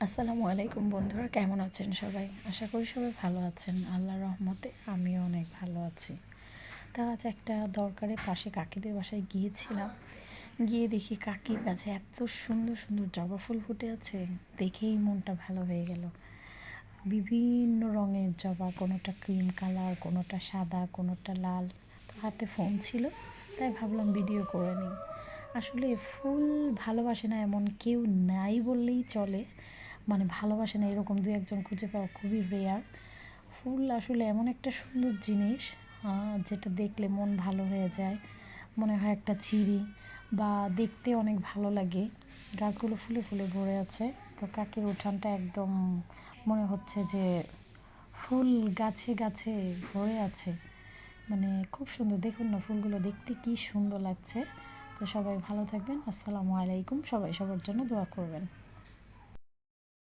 আসসালামু আলাইকুম বন্ধুরা, কেমন আছেন সবাই? আশা করি সবাই ভালো আছেন। আল্লাহর রহমতে আমিও অনেক ভালো আছি। তা আজ একটা দরকারে পাশে কাকিদের বাসায় গিয়েছিলাম। গিয়ে দেখি কাকির কাছে এত সুন্দর সুন্দর জবা ফুল ফুটে আছে, দেখেই মনটা ভালো হয়ে গেল। বিভিন্ন রঙের জবা, কোনোটা ক্রিম কালার, কোনোটা সাদা, কোনোটা লাল। তো হাতে ফোন ছিল, তাই ভাবলাম ভিডিও করে নিই। আসলে ফুল ভালোবাসে না এমন কেউ নাই বললেই চলে। মানে ভালোবাসে না এরকম দু একজন খুঁজে পাওয়া খুবই রেয়ার। ফুল আসলে এমন একটা সুন্দর জিনিস, যেটা দেখলে মন ভালো হয়ে যায়, মনে হয় একটা চিড়ি, বা দেখতে অনেক ভালো লাগে। গাছগুলো ফুলে ফুলে ভরে আছে। তো কাকের উঠানটা একদম মনে হচ্ছে যে ফুল গাছে গাছে ভরে আছে। মানে খুব সুন্দর, দেখুন না ফুলগুলো দেখতে কি সুন্দর লাগছে। তো সবাই ভালো থাকবেন। আসসালামু আলাইকুম। সবাই সবার জন্য দোয়া করবেন।